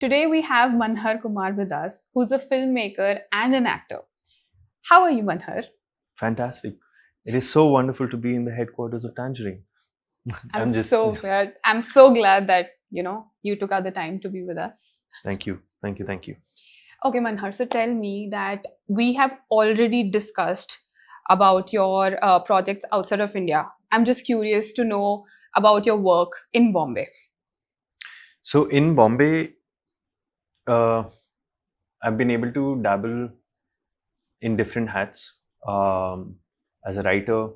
Today we have Manahar Kumar with us, who's a filmmaker and an actor. How are you, Manahar? Fantastic. It is so wonderful to be in the headquarters of Tangerine. I'm I'm just, so glad. I'm so glad that you took out the time to be with us. thank you. Thank you. Thank you. Okay, Manahar. So tell me that we have already discussed about your projects outside of India. I'm just curious to know about your work in Bombay. So in Bombay, uh, I've been able to dabble in different hats. As a writer,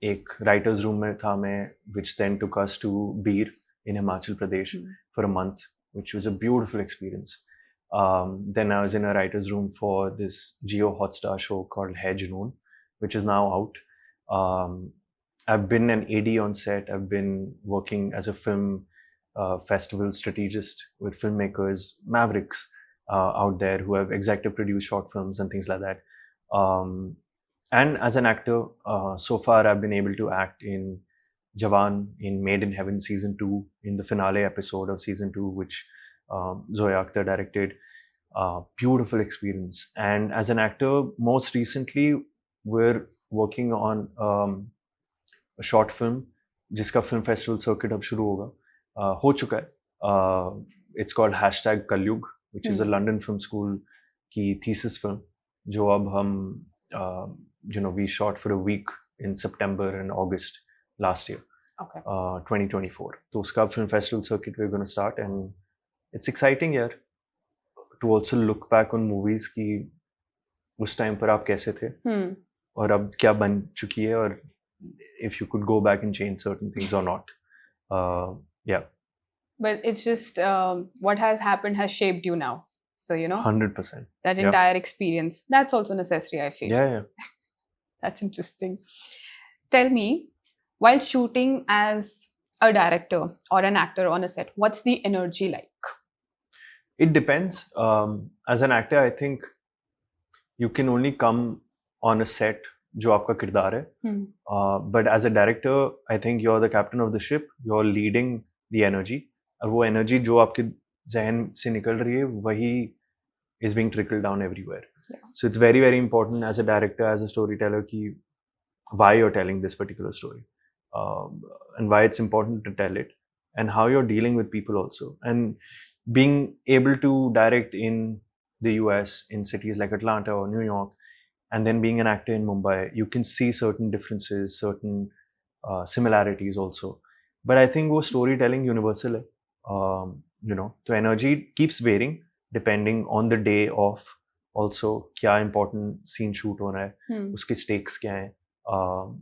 एक writer's room में था मैं, which then took us to Beer in Himachal Pradesh for a month, which was a beautiful experience. Then I was in a writer's room for this Geo Hotstar show called Hai Junoon, which is now out. I've been an AD on set. I've been working as a film festival strategist with filmmakers, mavericks out there who have executive produced short films and things like that. And as an actor, so far I've been able to act in Jawan, in Made in Heaven season 2, in the finale episode of season 2, which Zoya Akhtar directed. Beautiful experience. And as an actor, most recently, we're working on a short film, जिसका film festival circuit अब शुरू होगा, हो चुका है. It's called #Kalyug, which is a London Film School की thesis film, जो अब हम we shot for a week in September and August last year. Okay. 2024. तो उसका film festival circuit we're going to start, and it's exciting यार to also look back on movies कि उस time पर आप कैसे थे और अब क्या बन चुकी है, और if you could go back and change certain things or not. Yeah. But it's just what has happened has shaped you now. So 100%. that entire experience, that's also necessary, I feel. Yeah. That's interesting. Tell me, while shooting as a director or an actor on a set, what's the energy like? It depends. As an actor, I think you can only come on a set जो आपका किरदार है. But as a director, I think you're the captain of the ship. You're leading the energy. और वो energy जो आपके जहन से निकल रही है, वही is being trickled down everywhere. Yeah. So it's very, very important as a director, as a storyteller, कि why you're telling this particular story, and why it's important to tell it, and how you're dealing with people also. And being able to direct in the US, in cities like Atlanta or New York, and then being an actor in Mumbai, you can see certain differences, certain similarities also. But I think वो storytelling universal है. The energy keeps varying depending on the day of also क्या important scene shoot हो रहा है, उसके stakes क्या हैं,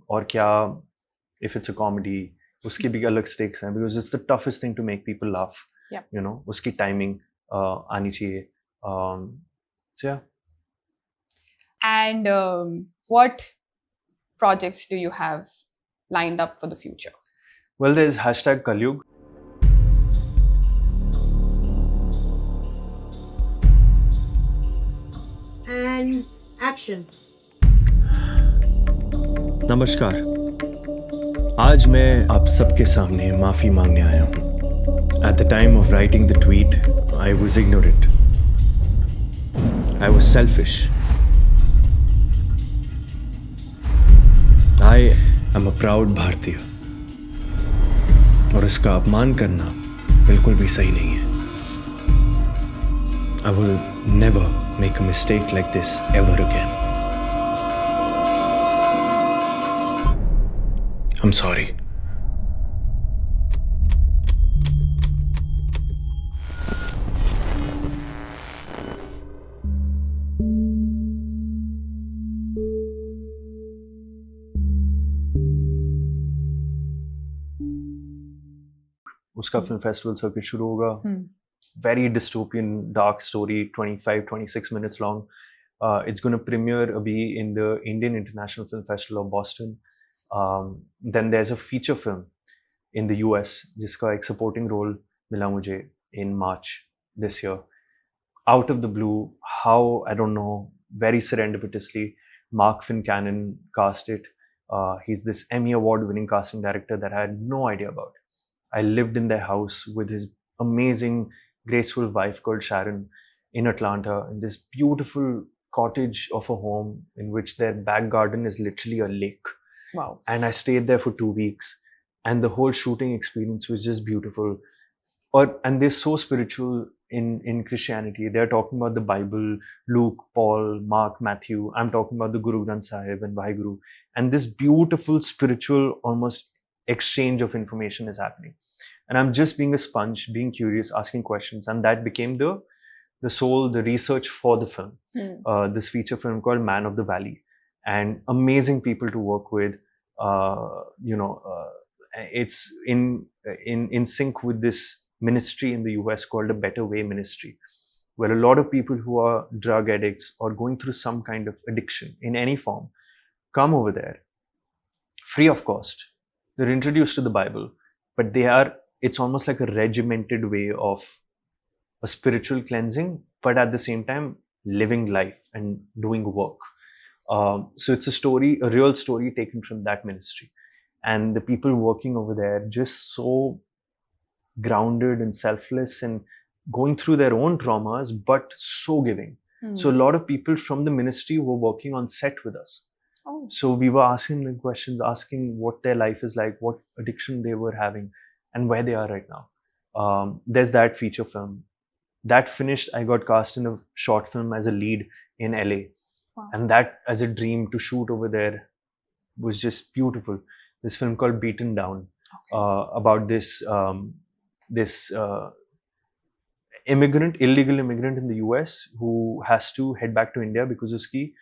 और क्या if it's a comedy उसकी भी अलग stakes हैं, because it's the toughest thing to make people laugh. Yep. उसकी timing आनी चाहिए. So yeah. And what projects do you have lined up for the future? Well, there's #Kalyug. And action. नमस्कार. आज मैं आप सबके सामने माफ़ी मांगने आया हूँ. At the time of writing the tweet, I was ignorant. I was selfish. I am a proud भारतीय. और इसका अपमान करना बिल्कुल भी सही नहीं है. I will never make a mistake like this ever again. I'm sorry. उसका फिल्म फेस्टिवल सर्किट शुरू होगा. Very dystopian, dark story, 25-26 minutes long. It's going to premiere abhi in the Indian International Film Festival of Boston. Then there's a feature film in the US, जिसका एक supporting role मिला मुझे in March this year. Out of the blue, how, I don't know, very serendipitously, Mark Fincannon cast it. He's this Emmy Award-winning casting director that I had no idea about. I lived in their house with his amazing graceful wife called Sharon in Atlanta, in this beautiful cottage of a home in which their back garden is literally a lake. Wow. And I stayed there for 2 weeks, and the whole shooting experience was just beautiful. And they're so spiritual in Christianity. They're talking about the Bible, Luke, Paul, Mark, Matthew. I'm talking about the Guru Granth Sahib and Vaheguru. And this beautiful spiritual almost exchange of information is happening. And I'm just being a sponge, being curious, asking questions. And that became the soul, the research for the film. This feature film called Man of the Valley. And amazing people to work with. It's in sync with this ministry in the US called a Better Way Ministry, where a lot of people who are drug addicts or going through some kind of addiction in any form come over there free of cost. They're introduced to the Bible, but it's almost like a regimented way of a spiritual cleansing, but at the same time living life and doing work. So it's a real story taken from that ministry. And the people working over there just so grounded and selfless and going through their own traumas, but so giving. So a lot of people from the ministry were working on set with us. Oh. So we were asking them questions, asking what their life is like, what addiction they were having, and where they are right now. There's that feature film. That finished, I got cast in a short film as a lead in LA. Wow. And that as a dream to shoot over there was just beautiful. This film called Beaten Down, about this illegal immigrant in the US who has to head back to India because uski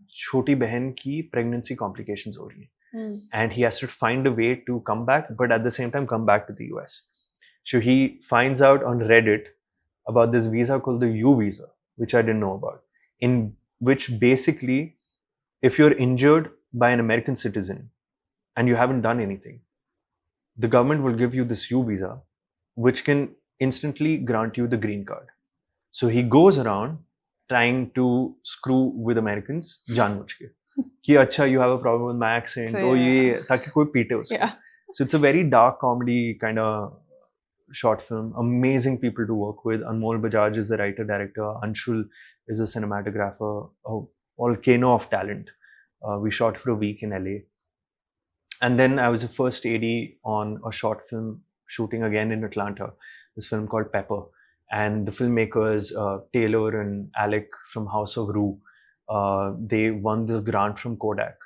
choti behan ki pregnancy complications ho rahi hai. And he has to find a way to come back, but at the same time come back to the US. So he finds out on Reddit about this visa called the U visa, which I didn't know about, in which basically, if you're injured by an American citizen and you haven't done anything, the government will give you this U visa, which can instantly grant you the green card. So he goes around trying to screw with Americans, जानबूझ के, कि अच्छा, you have a problem with my accent, So, oh yeah. ये, ताकि कोई पीटे उसको. Yeah. So it's a very dark comedy kind of short film. Amazing people to work with. Anmol Bajaj is the writer director. Anshul is a cinematographer. A volcano of talent. We shot for a week in LA. And then I was a first AD on a short film shooting again in Atlanta, this film called Pepper. And the filmmakers, Taylor and Alec from House of Rue, they won this grant from Kodak,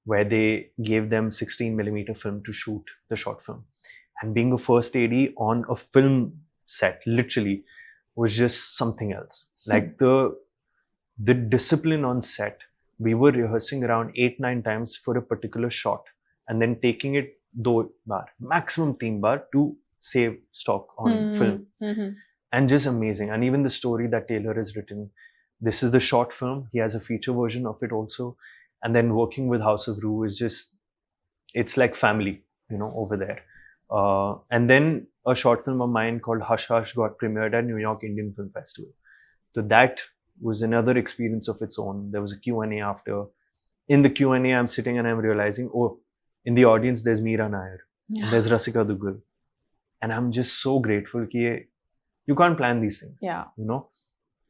where they gave them 16mm film to shoot the short film. And being a first AD on a film set, literally, was just something else. Like the discipline on set, we were rehearsing around 8-9 times for a particular shot, and then taking it 2 baar, maximum 3 baar, to save stock on film. And just amazing. And even the story that Taylor has written, this is the short film. He has a feature version of it also. And then working with House of Rue is just, it's like family, over there. And then a short film of mine called Hush Hush got premiered at New York Indian Film Festival. So that was another experience of its own. There was a Q&A after. In the Q&A, I'm sitting and I'm realizing, oh, in the audience, there's Meera Nair. And there's Rasika Duggal. And I'm just so grateful that you can't plan these things. Yeah.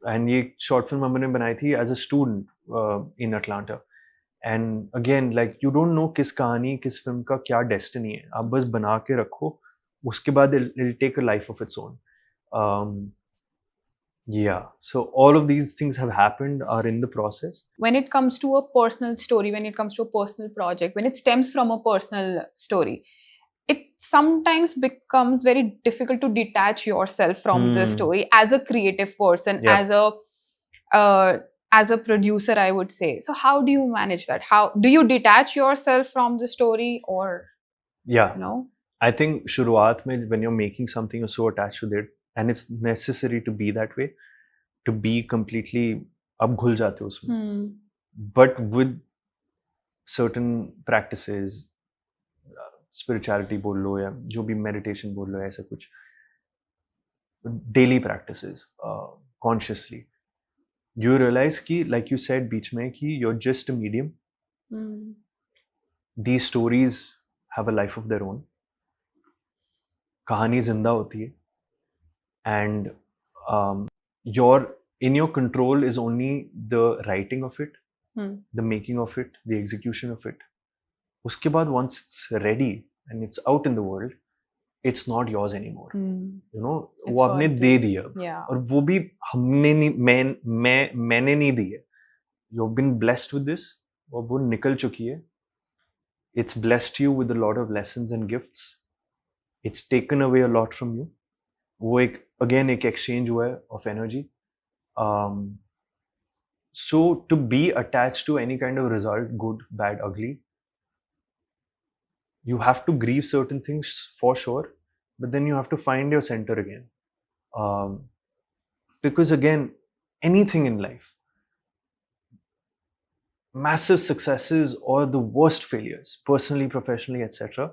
And ये short film हमने बनाई थी as a student in Atlanta. And again, like, you don't know किस कहानी, किस film का क्या destiny है. आप बस बना के रखो, उसके बाद it'll take a life of its own. Yeah, so all of these things have happened, are in the process. When it comes to a personal story, when it comes to a personal project, when it stems from a personal story, it sometimes becomes very difficult to detach yourself from the story as a creative person, as a producer, I would say. So how do you manage that? How do you detach yourself from the story, or I think शुरुआत में when you're making something, you're so attached with it, and it's necessary to be that way, to be completely आप घुल जाते हो उसमें. But with certain practices, spirituality बोल लो या जो भी meditation बोल लो, ऐसा कुछ daily practices, consciously, you realize कि, like you said बीच में, कि you're just a medium. These stories have a life of their own. कहानी जिंदा होती है, and in your control is only the writing of it, the making of it, the execution of it. उसके बाद once it's ready and it's out in the world, it's not yours anymore. You know, वो आपने दे दिया, और वो भी हमने नहीं, मैंने नहीं दी है. You've been blessed with this, और वो निकल चुकी है. It's blessed you with a lot of lessons and gifts. It's taken away a lot from you. वो एक again एक exchange हुआ है of energy. So to be attached to any kind of result, good, bad, ugly, you have to grieve certain things for sure, but then you have to find your center again. Because again, anything in life, massive successes or the worst failures, personally, professionally, etc.,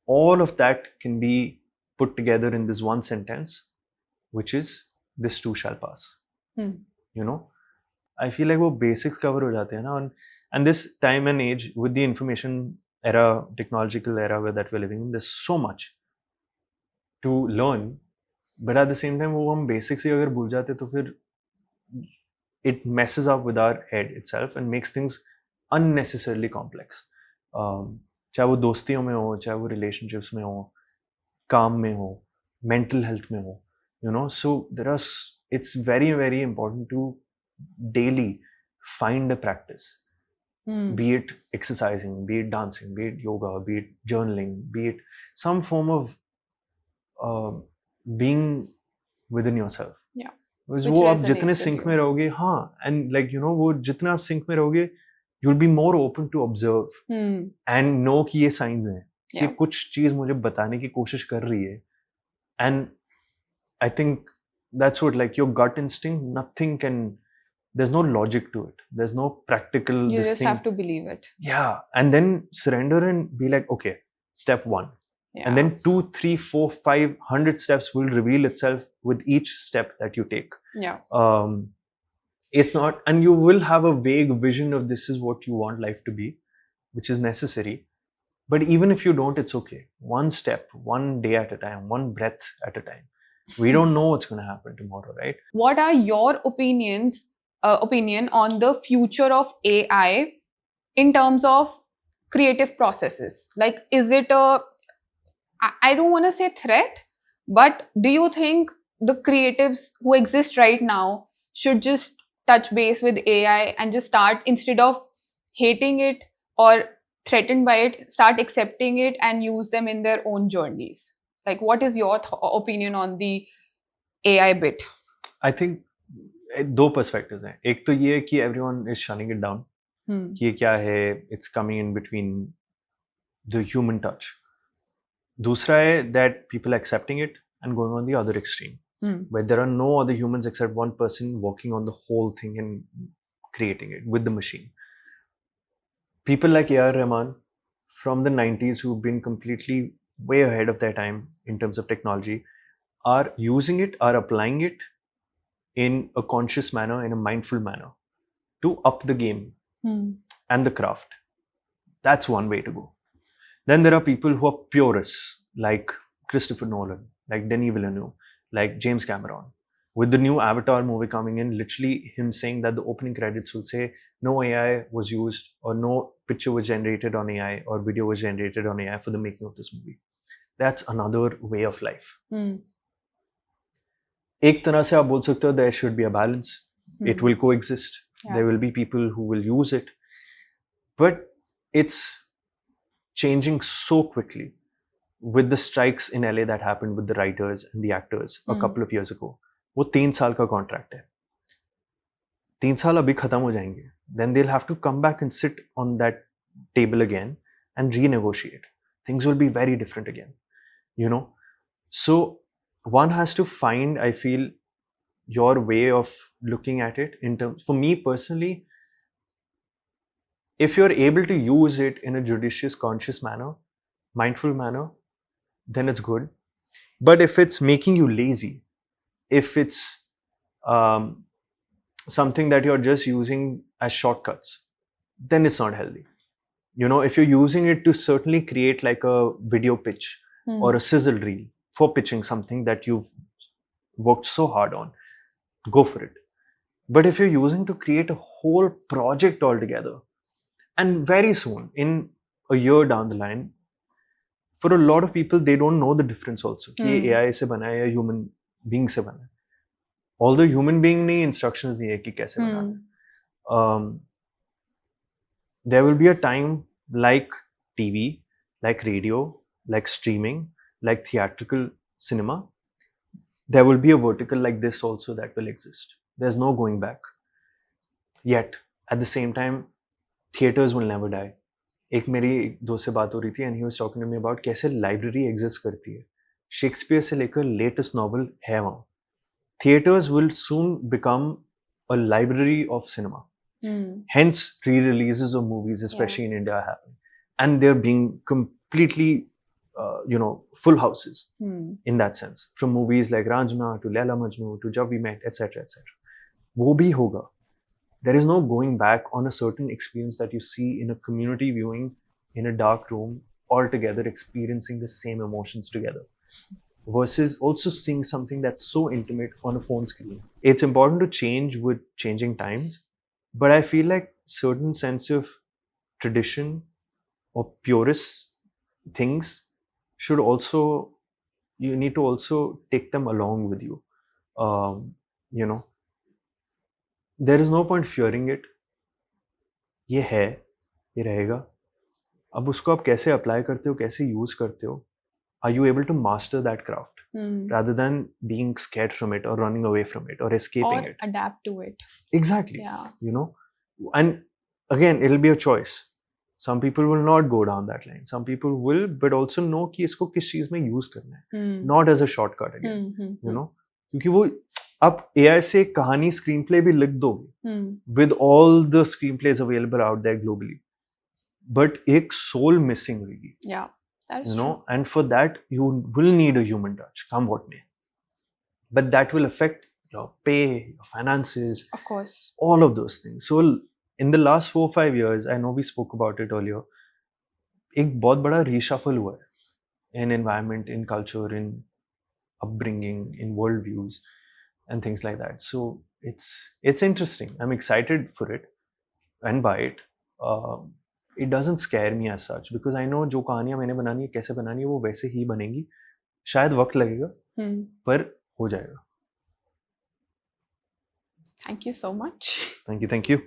all of that can be put together in this one sentence, which is, this too shall pass. You know, I feel like वो basics cover हो जाते हैं ना, and this time and age with the information era, technological era where that we're living in, there's so much to learn, but at the same time वो हम basics ही अगर भूल जाते तो फिर it messes up with our head itself and makes things unnecessarily complex. चाहे वो दोस्तियों में हो, चाहे वो relationships में हो, काम में हो, mental health में हो, you know, so it's very, very important to daily find a practice, be it exercising, be it dancing, be it yoga, be it journaling, be it some form of being within yourself. Yeah. वो आप जितने sync में रहोगे, हाँ, and like you know, वो जितना आप sync में रहोगे, you'll be more open to observe and know कि ये signs हैं, कि कुछ चीज मुझे बताने की कोशिश कर रही है, and I think that's what, like your gut instinct, nothing can, there's no logic to it, there's no practical, you just have to believe it. Yeah, and then surrender and be like, okay, step 1, and then 2, 3, 4, 5, 100 steps will reveal itself with each step that you take. It's not, and you will have a vague vision of this is what you want life to be, which is necessary, but even if you don't, it's okay. One step, one day at a time, one breath at a time. We don't know what's going to happen tomorrow, right? What are your opinion on the future of AI in terms of creative processes? Like, is it I don't want to say threat, but do you think the creatives who exist right now should just touch base with AI and just start, instead of hating it or threatened by it, start accepting it and use them in their own journeys? Like, what is your opinion on the AI bit? I think दो perspectives हैं. एक तो ये कि everyone is shunning it down. कि ये क्या है? It's coming in between the human touch. दूसरा है that people accepting it and going on the other extreme, where there are no other humans except one person working on the whole thing and creating it with the machine. People like A.R. Rahman from the 90s, who've been completely way ahead of their time in terms of technology, are using it, are applying it in a conscious manner, in a mindful manner, to up the game and the craft. That's one way to go. Then there are people who are purists, like Christopher Nolan, like Denis Villeneuve, like James Cameron. With the new Avatar movie coming in, literally him saying that the opening credits will say no AI was used, or no picture was generated on AI, or video was generated on AI for the making of this movie. That's another way of life. एक तरह से आप बोल सकते हो there should be a balance. It will coexist. There will be people who will use it. But it's changing so quickly with the strikes in LA that happened with the writers and the actors a couple of years ago. वो 3 साल का contract है. 3 साल अभी खत्म हो जाएंगे. Then they'll have to come back and sit on that table again and renegotiate. Things will be very different again. You know? So one has to find, I feel, your way of looking at it in terms, for me personally, if you're able to use it in a judicious, conscious manner, mindful manner, then it's good. But if it's making you lazy, if it's something that you're just using as shortcuts, then it's not healthy. You know, if you're using it to certainly create like a video pitch or a sizzle reel for pitching something that you've worked so hard on, go for it. But if you're using to create a whole project altogether, and very soon, in a year down the line, for a lot of people, they don't know the difference also. कि ये AI से बना है या human being से बना है. Although human being ने instructions दिए कि कैसे बनाना है. There will be a time like TV, like radio, like streaming, like theatrical cinema. There will be a vertical like this also that will exist. There's no going back. Yet, at the same time, theaters will never die. एक मेरी दोस्त से बात हो रही थी and he was talking to me about कैसे library exist करती है. शेक्सपियर से लेकर लेटेस्ट नॉवल है वहाँ. Theaters will soon become a library of cinema. Hence, re-releases of movies, especially in India, are happening, and they're being completely, full houses in that sense. From movies like Ranjana to Laila Majnu to Jab We Met, etc., etc. वो भी होगा. There is no going back on a certain experience that you see in a community viewing in a dark room, all together experiencing the same emotions together, versus also seeing something that's so intimate on a phone screen. It's important to change with changing times, but I feel like certain sense of tradition or purist things should also, you need to also take them along with you. You know, there is no point fearing it. ये है, ये रहेगा. अब उसको आप कैसे apply करते हो, कैसे यूज करते हो? Are you able to master that craft rather than being scared from it or running away from it or escaping or it? adapt to it. Exactly. Yeah. You know, and again, it'll be a choice. Some people will not go down that line. Some people will, but also know कि इसको किस चीज में use करना है. Not as a shortcut again. You know, क्योंकि वो आप AI से कहानी स्क्रीन प्ले भी लिख दोगे with all the screenplays available out there globally, but एक soul missing रहेगी. Yeah, that is You true. know, and for that you will need a human touch, come what may. But that will affect your pay, your finances, Of course. all of those things. So in the last 4-5 years, I know we spoke about it earlier, एक बहुत बड़ा reshuffle हुआ है in environment, in culture, in upbringing, in worldviews and things like that. So it's interesting. I'm excited for it and by it. It doesn't scare me as such because I know जो कहानियाँ मैंने बनानी है, कैसे बनानी है, वो वैसे ही बनेंगी. शायद वक्त लगेगा, पर हो जाएगा. Thank you so much. Thank you.